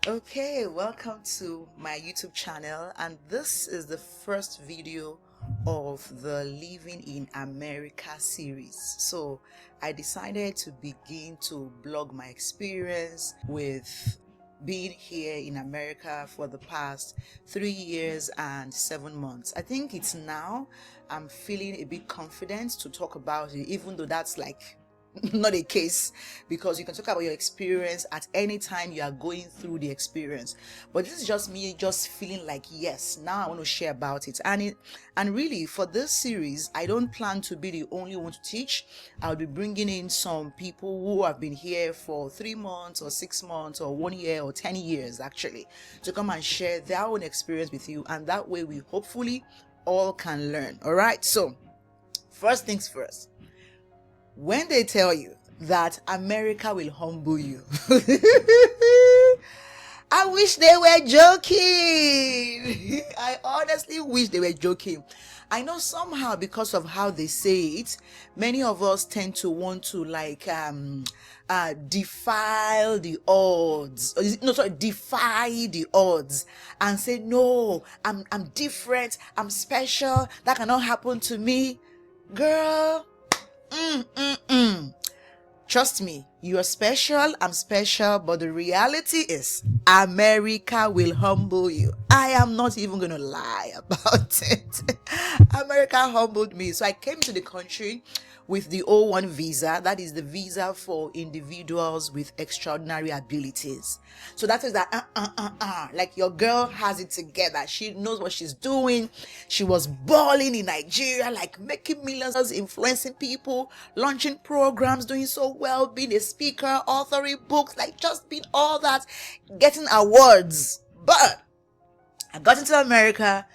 Okay, welcome to my YouTube channel, and this is the first video of the Living in America series. So I decided to begin to blog my experience with being here in America for the past 3 years and 7 months. I think it's now I'm feeling a bit confident to talk about it, even though that's like not a case, because you can talk about your experience at any time you are going through the experience. But this is just me just feeling like, yes, now I want to share about it. And really, for this series, I don't plan to be the only one to teach. I'll be bringing in some people who have been here for 3 months or 6 months or 1 year or 10 years actually, to come and share their own experience with you, and that way we hopefully all can learn. All right, so first things first, when they tell you that America will humble you, I wish they were joking. I honestly wish they were joking. I know somehow, because of how they say it, many of us tend to want to defy the odds. Defy the odds and say, no, I'm different, I'm special, that cannot happen to me. Girl, trust me, you are special, I'm special, but the reality is America will humble you. I am not even going to lie about it. America humbled me. So I came to the country with the O1 visa. That is the visa for individuals with extraordinary abilities. So that is that like your girl has it together. She knows what she's doing. She was balling in Nigeria, like making millions, influencing people, launching programs, doing so well, being a speaker, authoring books, like just being all that, getting awards. But I got into America.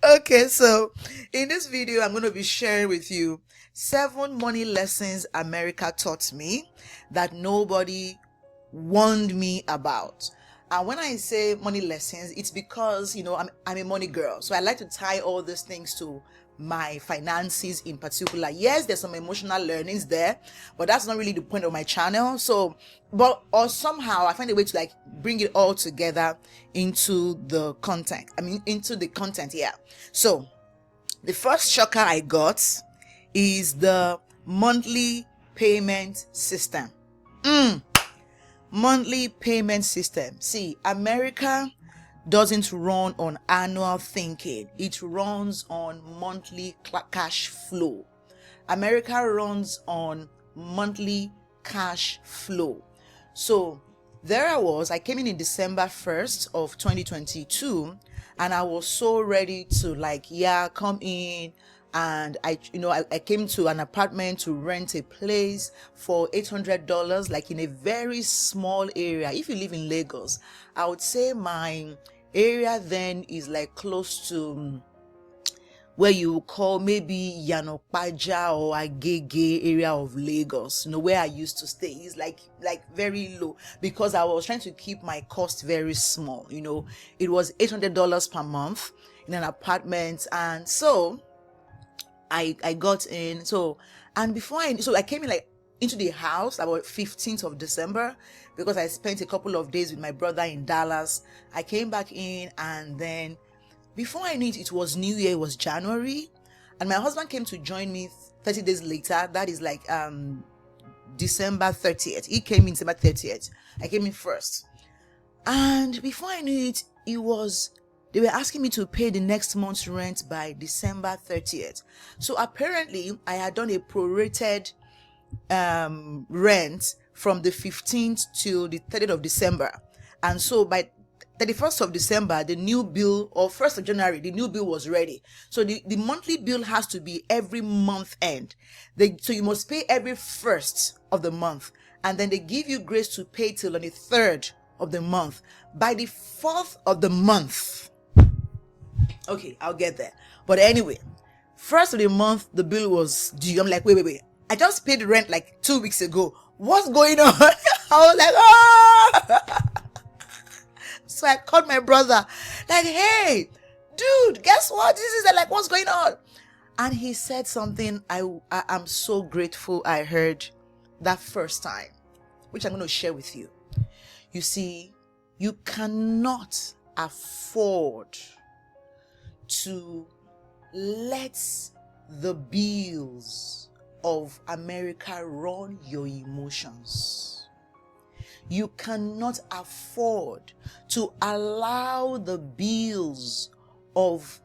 Okay, so in this video, I'm going to be sharing with you 7 money lessons America taught me that nobody warned me about. And when I say money lessons, it's because, I'm a money girl. So I like to tie all these things to my finances in particular. Yes, there's some emotional learnings there, but that's not really the point of my channel. Or somehow I find a way to like bring it all together into the content. Yeah. So the first shocker I got is the monthly payment system. Monthly payment system. See, America doesn't run on annual thinking. It runs on monthly cash flow. America runs on monthly cash flow. So there I came in December 1st of 2022, and I was so ready to come in. And I came to an apartment to rent a place for $800, like in a very small area. If you live in Lagos, I would say my area then is like close to where you call maybe Yanopaja or Agege area of Lagos, where I used to stay. Is like very low, because I was trying to keep my cost very small. It was $800 per month in an apartment. And so I got in. I came in into the house about 15th of December, because I spent a couple of days with my brother in Dallas. I came back in, and then before I knew it, it was New Year, it was January, and my husband came to join me 30 days later. That is December 30th. He came in December 30th. I came in first. And before I knew it, they were asking me to pay the next month's rent by December 30th. So apparently I had done a prorated rent from the 15th till the 30th of December. And so by 31st of December, the new bill, or 1st of January, the new bill was ready. So the monthly bill has to be every month end. So you must pay every 1st of the month. And then they give you grace to pay till on the 3rd of the month. By the 4th of the month, okay, I'll get there. But anyway, 1st of the month, the bill was due. I'm like, wait. I just paid rent like 2 weeks ago. What's going on? I was like, oh! So I called my brother, like, hey, dude, guess what? This is like, what's going on? And he said something I'm so grateful I heard that first time, which I'm going to share with you. You see, you cannot afford to let the bills of America run your emotions. You cannot afford to allow the bills of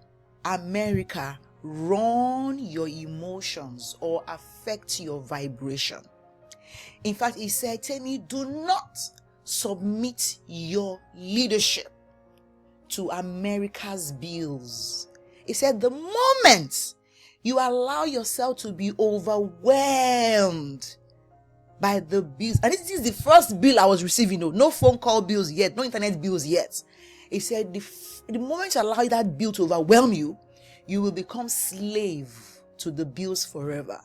America run your emotions or affect your vibration. In fact, he said, Temi, do not submit your leadership to America's bills. He said, the moment you allow yourself to be overwhelmed by the bills, and this is the first bill I was receiving, no phone call bills yet, no internet bills yet. He said, the moment you allow that bill to overwhelm you, you will become slave to the bills forever.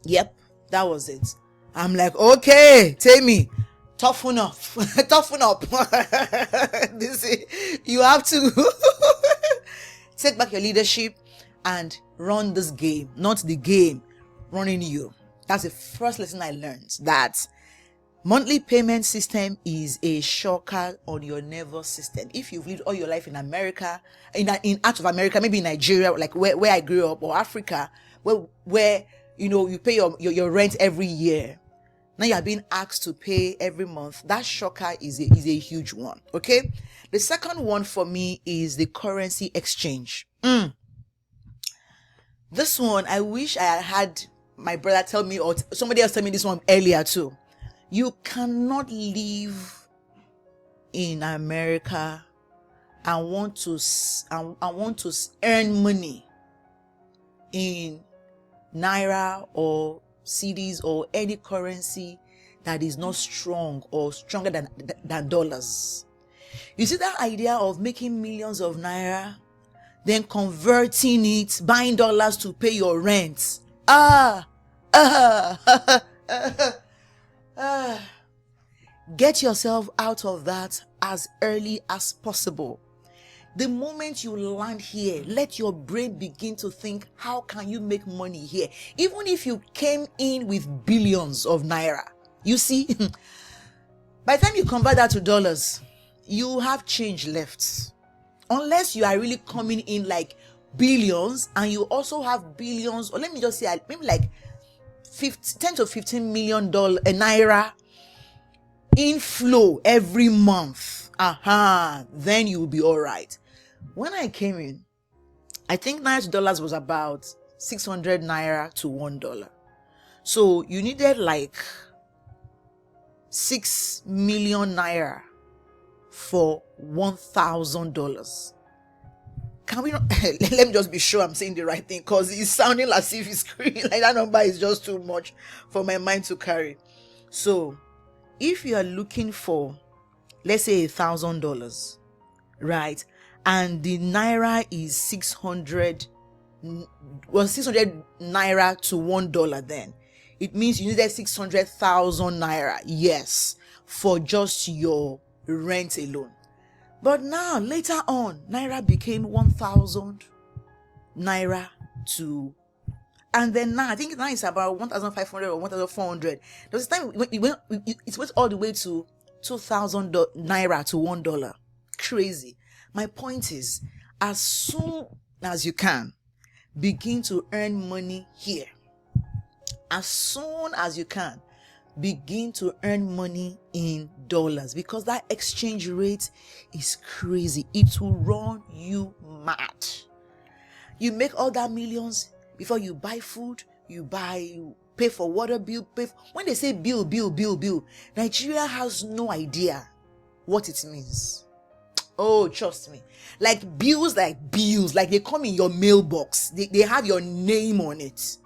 Yep, that was it. I'm like, okay, Temi, toughen up. Toughen up. You have to take back your leadership and run this game, not the game running you. That's the first lesson I learned, that monthly payment system is a shocker on your nervous system. If you've lived all your life in America, in out of America, maybe in Nigeria, like where I grew up, or Africa, where you pay your rent every year. Now you are being asked to pay every month. That shocker is a huge one. Okay. The second one for me is the currency exchange. This one, I wish I had my brother tell me, or somebody else tell me this one earlier too. You cannot live in America and want to earn money in Naira or cedis or any currency that is not strong or stronger than dollars. You see that idea of making millions of Naira, then converting it, buying dollars to pay your rent. Get yourself out of that as early as possible. The moment you land here, let your brain begin to think, how can you make money here? Even if you came in with billions of Naira, you see, by the time you convert that to dollars, you have change left. Unless you are really coming in like billions and you also have billions, or let me just say, maybe like 10 to 15 million Naira inflow every month. Then you will be all right. When I came in, I think Naira to dollars was about 600 Naira to $1. So you needed like 6 million Naira for $1,000. Can we not? Let me just be sure I'm saying the right thing, because it's sounding as if it's like that number is just too much for my mind to carry. So if you are looking for, let's say, $1,000, right, and the Naira is 600 Naira to $1, then it means you needed 600,000 Naira, yes, for just your rent alone. But now, later on, Naira became 1,000 Naira to, and then now, I think now it's about 1,500 or 1,400. There was a time when it went all the way to 2,000 Naira to $1. Crazy. My point is, as soon as you can, begin to earn money here. As soon as you can, begin to earn money in dollars, because that exchange rate is crazy. It will run you mad. You make all that millions before you buy food, pay for water bill, when they say bill, Nigeria has no idea what it means. Oh, trust me. Like bills, like they come in your mailbox. They have your name on it.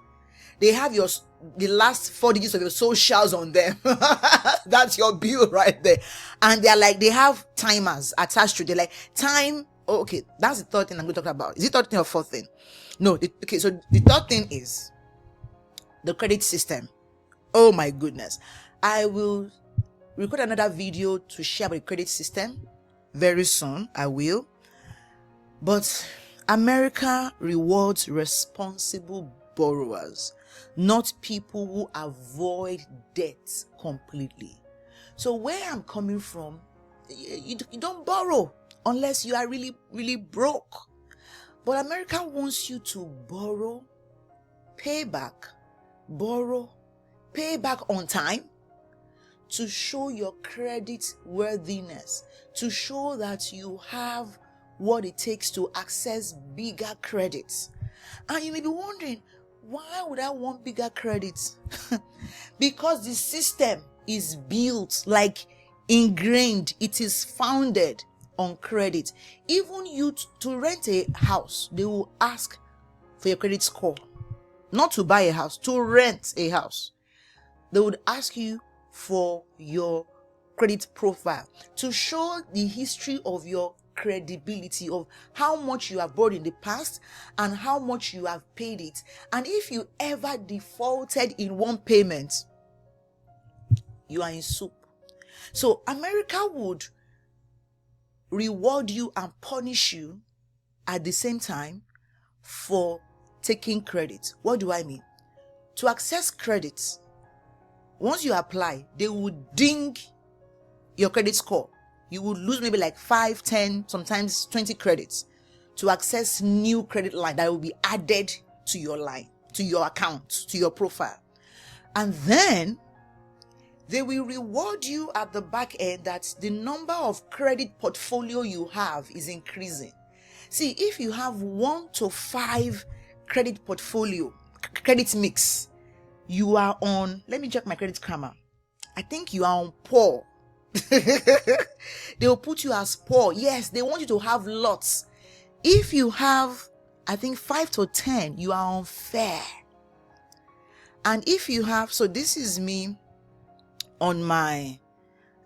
They have the last 4 digits of your socials on them. That's your bill right there. And they have timers attached to it. They're like, time. Oh, okay, that's the third thing I'm going to talk about. Is it third thing or fourth thing? No. Okay, so the third thing is the credit system. Oh my goodness. I will record another video to share about the credit system very soon. I will. But America rewards responsible borrowers. not people who avoid debt completely. So where I'm coming from, you don't borrow unless you are really, really broke. But America wants you to borrow, pay back, borrow, pay back on time, to show your credit worthiness, to show that you have what it takes to access bigger credits. And you may be wondering, why would I want bigger credits? Because the system is built, like ingrained, it is founded on credit. Even you to rent a house, they will ask for your credit score. Not to buy a house, to rent a house. They would ask you for your credit profile to show the history of your credibility, of how much you have borrowed in the past and how much you have paid it. And if you ever defaulted in one payment, you are in soup. So America would reward you and punish you at the same time for taking credit. What do I mean? To access credit, once you apply, they would ding your credit score. You would lose maybe like 5, 10, sometimes 20 credits to access new credit line that will be added to your line, to your account, to your profile. And then they will reward you at the back end that the number of credit portfolio you have is increasing. See, if you have 1 to 5 credit portfolio, credit mix, you are on, let me check my credit karma. I think you are on poor. They will put you as poor. Yes, they want you to have lots. If you have, I think 5 to 10, you are on fair. And if you have, so this is me on my,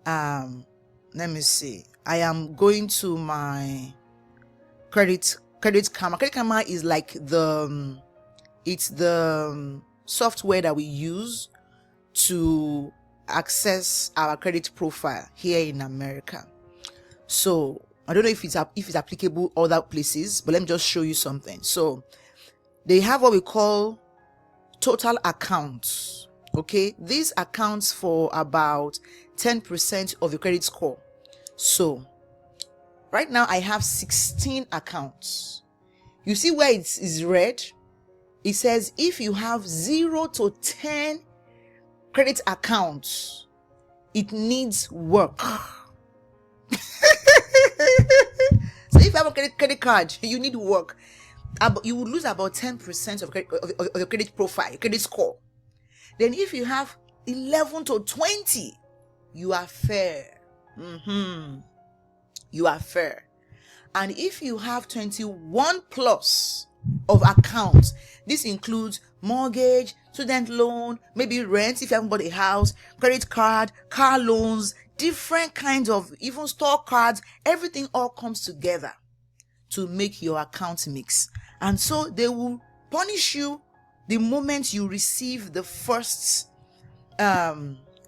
let me see. I am going to my credit karma. Credit karma is like it's the software that we use to access our credit profile here in America. So I don't know if it's applicable other places, but let me just show you something. So they have what we call total accounts. Okay, this accounts for about 10% of your credit score. So right now I have 16 accounts. You see where it is red? It says if you have 0 to 10 credit accounts, it needs work. So if you have a credit card, you need work. You will lose about 10% of your credit profile, your credit score. Then if you have 11 to 20, you are fair. You are fair. And if you have 21 plus of accounts, this includes mortgage, student loan, maybe rent if you haven't bought a house, credit card, car loans, different kinds of, even store cards, everything all comes together to make your account mix. And so they will punish you the moment you receive the first,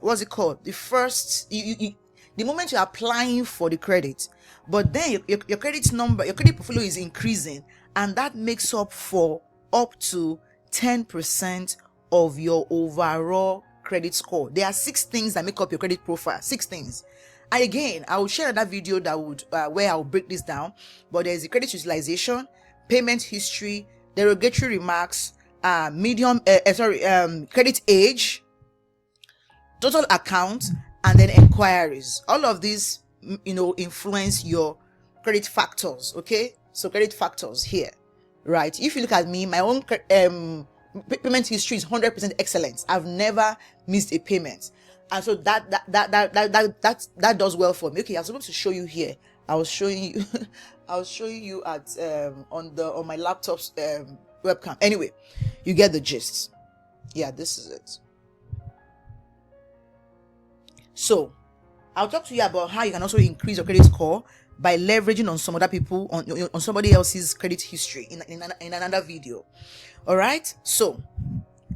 what's it called? The first, the moment you're applying for the credit. But then your credit number, your credit portfolio is increasing, and that makes up for up to 10% of your overall credit score. There are 6 things that make up your credit profile. 6 things. And again, I will share that video that would where I will break this down. But there's the credit utilization, payment history, derogatory remarks, credit age, total account, and then inquiries. All of these, influence your credit factors. Okay, so credit factors here, right? If you look at me, my own payment history is 100% excellent. I've never missed a payment, and so that does well for me. Okay, I was supposed to show you here. I was showing you, at on my laptop's webcam. Anyway, you get the gist. Yeah, this is it. So I'll talk to you about how you can also increase your credit score by leveraging on some other people, on somebody else's credit history in another video. All right. So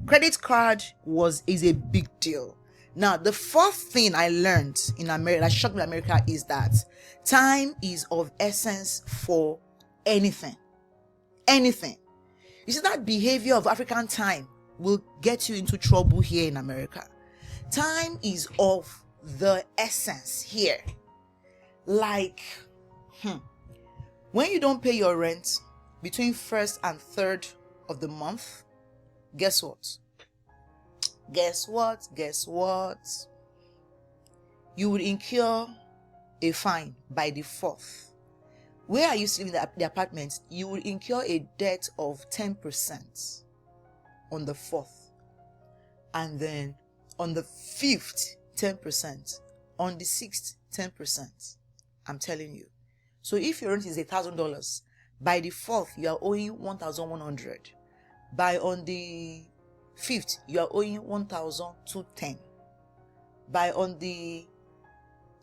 credit card is a big deal. Now, the fourth thing I learned in America, that shocked me in America, is that time is of essence for anything. You see, that behavior of African time will get you into trouble here in America. Time is of the essence here. Like, when you don't pay your rent between 1st and 3rd of the month, guess what? Guess what? You will incur a fine by the 4th. Where I used to live in the apartment, you will incur a debt of 10% on the 4th. And then on the 5th, 10%. On the 6th, 10%. I'm telling you. So if your rent is $1,000, by the 4th, you are owing $1,100. By on the 5th, you are owing $1,210. By on the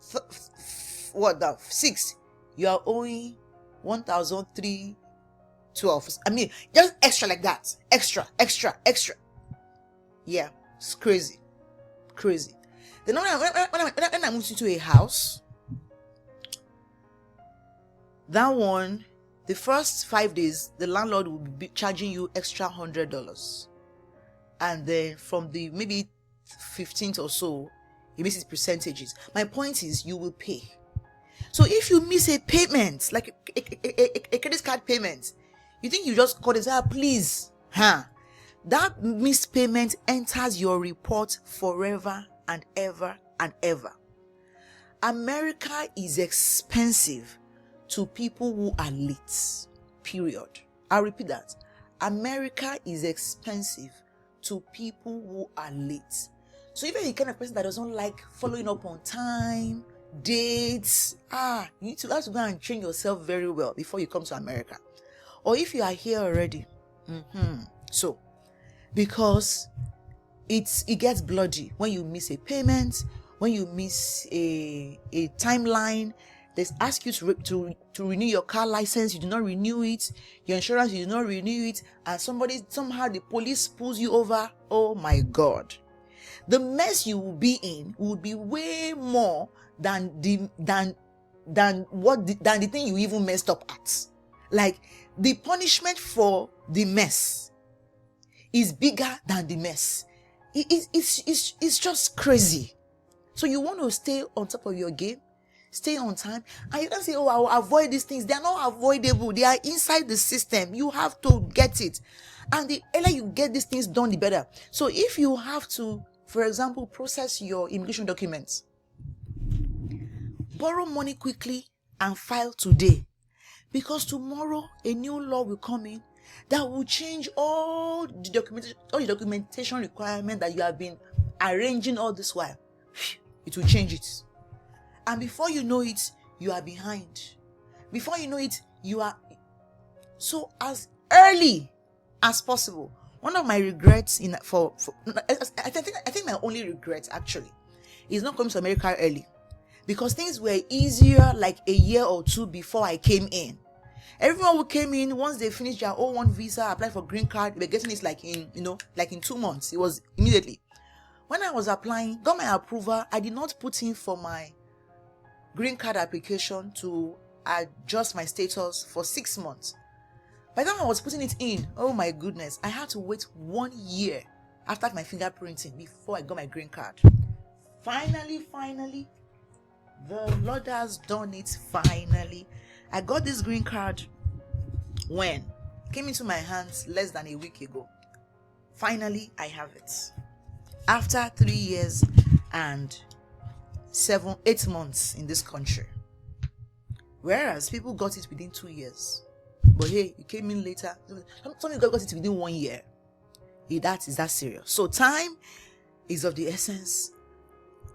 6th, you are owing $1,312. I mean, just extra like that. Extra. Yeah, it's crazy. Then when I moved into a house, that one, the first 5 days, the landlord will be charging you extra $100. And then from the maybe 15th or so, he misses percentages. My point is, you will pay. So if you miss a payment, like a credit card payment, you think you just call and say, please, that missed payment enters your report forever and ever and ever. America is expensive to people who are late. Period. I'll repeat that. America is expensive to people who are late. So if you're the kind of person that doesn't like following up on time, dates, you have to go and train yourself very well before you come to America. Or if you are here already, so because it gets bloody when you miss a payment, when you miss a timeline. They ask you to renew your car license, you do not renew it. Your insurance, you do not renew it, and somehow the police pulls you over. Oh my God, the mess you will be in would be way more than the thing you even messed up at. Like, the punishment for the mess is bigger than the mess. It's just crazy. So you want to stay on top of your game, stay on time, and you don't say, I will avoid these things. They are not avoidable. They are inside the system. You have to get it. And the earlier you get these things done, the better. So if you have to, for example, process your immigration documents, borrow money quickly and file today. Because tomorrow a new law will come in that will change all the documentation requirement that you have been arranging all this while. It will change it. And before you know it, you are behind. Before you know it, you are. So as early as possible. One of my regrets I think my only regret actually is not coming to America early, because things were easier like a year or two before I came in. Everyone who came in, once they finished their O1 visa, applied for green card, they were getting it like in 2 months. It was immediately. When I was applying, got my approval, I did not put in for my green card application to adjust my status for 6 months. By the time I was putting it in, oh my goodness, I had to wait 1 year after my fingerprinting before I got my green card. Finally, the Lord has done it. Finally, I got this green card when it came into my hands less than a week ago. Finally, I have it. After 3 years and 8 months in this country. Whereas people got it within 2 years. But hey, you came in later. Some people got it within 1 year. Is that serious? So time is of the essence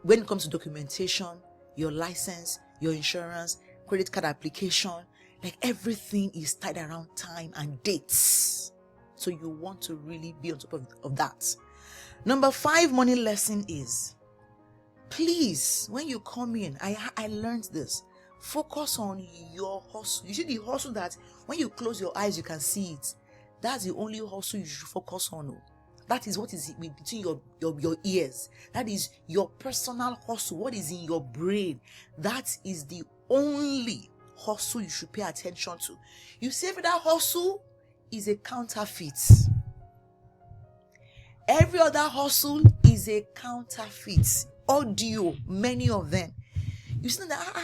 when it comes to documentation, your license, your insurance, credit card application. Like, everything is tied around time and dates. So you want to really be on top of that. Number 5 money lesson is, please, when you come in, I learned this. Focus on your hustle. You see the hustle that when you close your eyes, you can see it. That's the only hustle you should focus on. That is what is between your ears. That is your personal hustle. What is in your brain? That is the only hustle you should pay attention to. You see, if that hustle is a counterfeit, Every other hustle is a counterfeit. Audio, many of them. You see that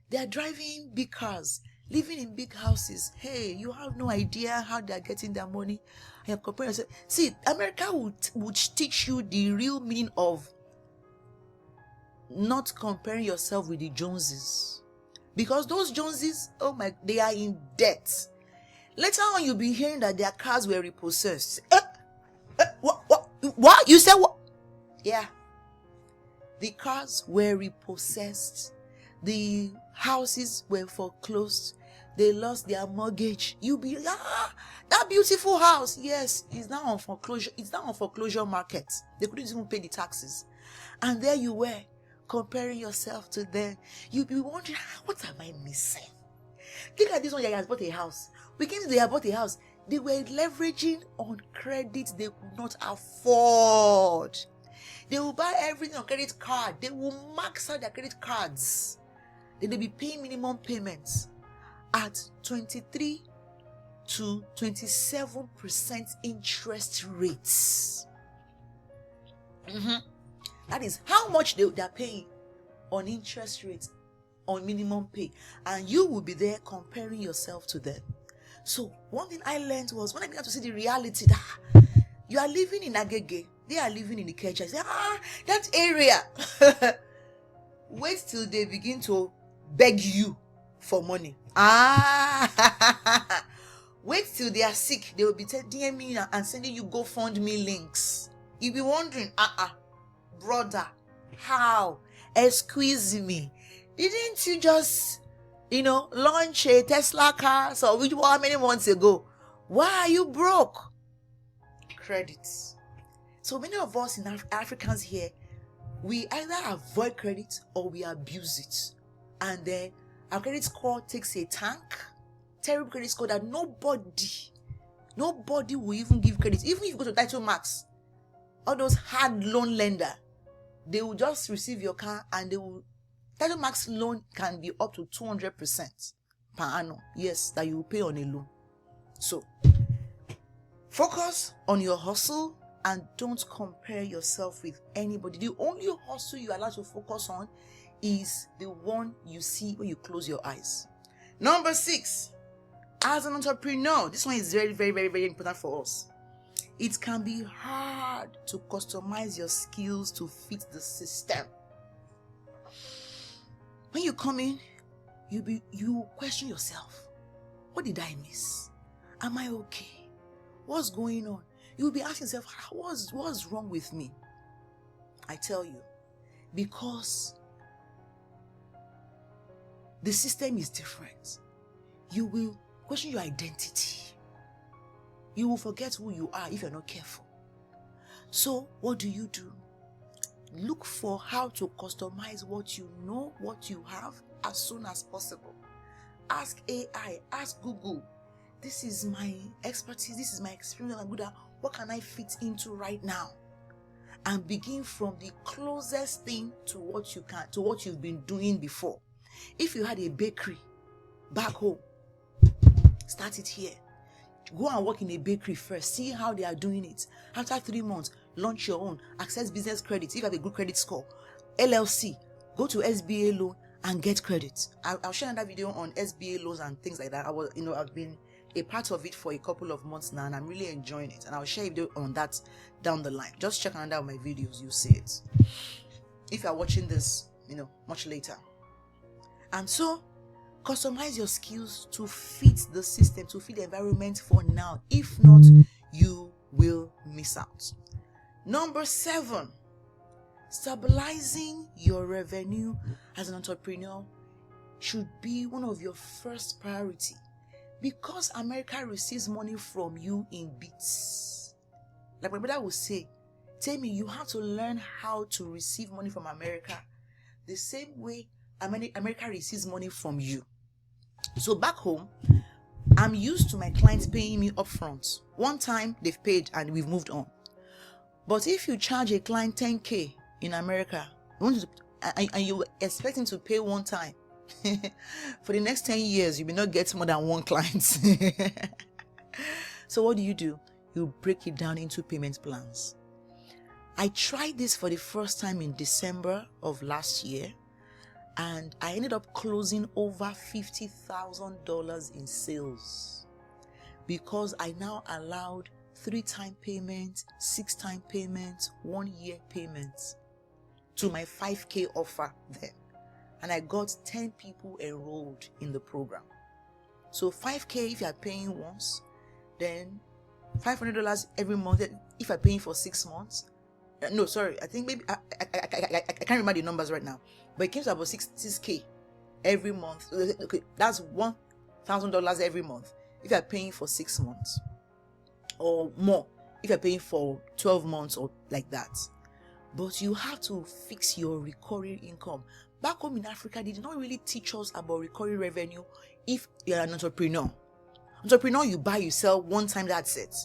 they are driving big cars, living in big houses. Hey, you have no idea how they are getting their money. And you're comparing yourself. See, America would teach you the real meaning of not comparing yourself with the Joneses. Because those Joneses, they are in debt. Later on, you'll be hearing that their cars were repossessed. What? You said what? Yeah. The cars were repossessed. The houses were foreclosed. They lost their mortgage. You'll be that beautiful house. Yes, it's now on foreclosure. It's now on foreclosure market. They couldn't even pay the taxes. And there you were, comparing yourself to them. You'll be wondering, what am I missing? Look at this one. He has bought a house. We came to they have bought a house. They were leveraging on credit they could not afford. They will buy everything on credit card. They will max out their credit cards. Then they'll be paying minimum payments at 23 to 27% interest rates. That is how much they are paying on interest rates on minimum pay. And you will be there comparing yourself to them. So one thing I learned was when I began to see the reality that you are living in Agege, they are living in the Kecha. I say, that area. Wait till they begin to beg you for money. Wait till they are sick. They will be DMing and sending you GoFundMe links. You'll be wondering, brother, how? Excuse me. Didn't you just, launch a Tesla car? So how many months ago? Why are you broke? Credits. So many of us in Africans here, we either avoid credit or we abuse it. And then our credit score takes a tank. Terrible credit score that nobody will even give credit. Even if you go to Title Max, all those hard loan lender, they will just receive your car and Title Max loan can be up to 200% per annum. Yes, that you will pay on a loan. So, focus on your hustle and don't compare yourself with anybody. The only hustle you are allowed to focus on is the one you see when you close your eyes. Number 6, as an entrepreneur, this one is very, very, very, very important for us. It can be hard to customize your skills to fit the system. When you come in, you question yourself. What did I miss? Am I okay? What's going on? You'll be asking yourself, what's wrong with me? I tell you, because the system is different. You will question your identity. You will forget who you are if you're not careful. So what do? Look for how to customize what you know, what you have, as soon as possible. Ask AI, ask Google. This is my expertise, this is my experience I'm good at. What can I fit into right now? And begin from the closest thing to what you can, to what you've been doing before. If you had a bakery back home, start it here. Go and work in a bakery first. See how they are doing it. After 3 months, launch your own. Access business credit. If you have a good credit score. LLC. Go to SBA loan and get credit. I'll share another video on SBA loans and things like that. I've been a part of it for a couple of months now and I'm really enjoying it. And I'll share a video on that down the line. Just check another of my videos. You'll see it. If you're watching this, much later. And so, customize your skills to fit the system, to fit the environment for now. If not, you will miss out. Number 7, stabilizing your revenue as an entrepreneur should be one of your first priority, because America receives money from you in bits. Like my brother would say, Temi, you have to learn how to receive money from America the same way America receives money from you. So back home, I'm used to my clients paying me upfront. One time they've paid and we've moved on. But if you charge a client 10K in America, and you expect him to pay one time, for the next 10 years, you may not get more than one client. So what do? You break it down into payment plans. I tried this for the first time in December of last year, and I ended up closing over $50,000 in sales because I now allowed 3-time payments, 6-time payments, 1-year payments to my 5K offer then. And I got 10 people enrolled in the program. So 5K if you are paying once, then $500 every month if you're paying for 6 months. No, sorry, I think maybe I can't remember the numbers right now, but it came to about 6K every month. Okay, that's $1,000 every month if you're paying for 6 months, or more if you're paying for 12 months or like that. But you have to fix your recurring income. Back home in Africa, they did not really teach us about recurring revenue. If you're an entrepreneur, you buy, you sell one time, that's it.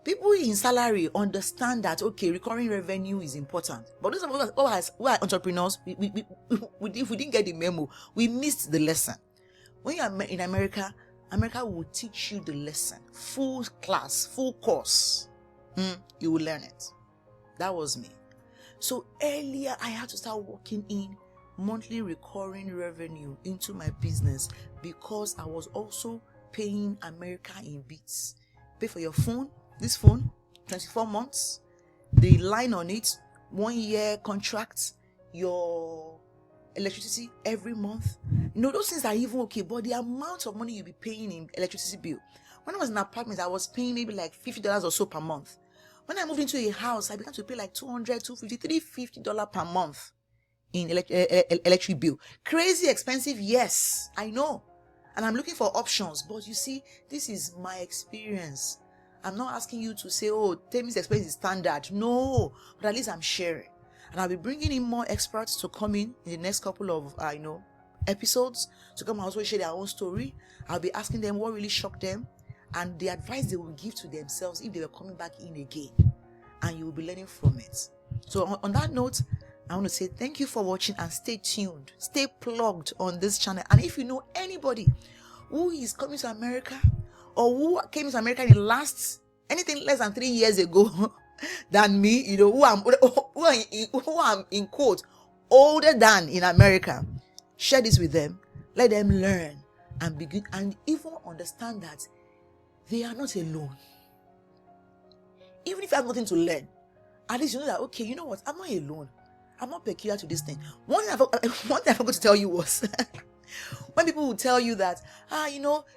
People in salary understand that, okay, recurring revenue is important. But those of us who are entrepreneurs, we didn't get the memo. We missed the lesson. When you are in America will teach you the lesson. Full class, full course. You will learn it. That was me. So earlier, I had to start working in monthly recurring revenue into my business because I was also paying America in bits. Pay for your phone, this phone, 24 months, the line on it, 1-year contract, your electricity every month. Those things are even okay, but the amount of money you'll be paying in electricity bill. When I was in an apartment, I was paying maybe like $50 or so per month. When I moved into a house, I began to pay like $200, $250, $350 per month in electric bill. Crazy expensive, yes, I know. And I'm looking for options, but you see, this is my experience. I'm not asking you to say, oh, Temi's expense is standard. No, but at least I'm sharing. And I'll be bringing in more experts to come in the next couple of, episodes to come and also share their own story. I'll be asking them what really shocked them and the advice they will give to themselves if they were coming back in again. And you will be learning from it. So on that note, I want to say thank you for watching and stay tuned. Stay plugged on this channel. And if you know anybody who is coming to America or who came to America in the last anything less than 3 years ago than me, who I'm in quote older than in America, share this with them. Let them learn and begin and even understand that they are not alone. Even if you have nothing to learn, at least you know that, okay, you know what? I'm not alone. I'm not peculiar to this thing. One thing I forgot to tell you was when people will tell you that,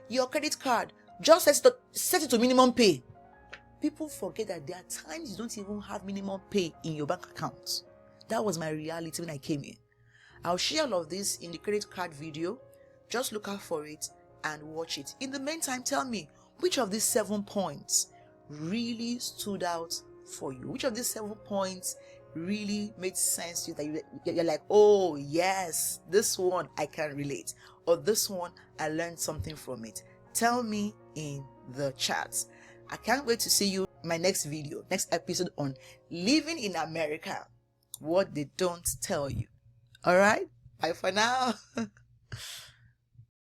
your credit card, just set it to minimum pay. People forget that there are times you don't even have minimum pay in your bank account. That was my reality when I came in. I'll share all of this in the credit card video. Just look out for it and watch it. In the meantime, tell me, which of these 7 points really stood out for you? Which of these 7 points really made sense to you that you're like, oh yes, this one I can relate, or this one I learned something from it? Tell me in the chats. I can't wait to see you in my next video, next episode on living in America, what they don't tell you. All right, bye for now.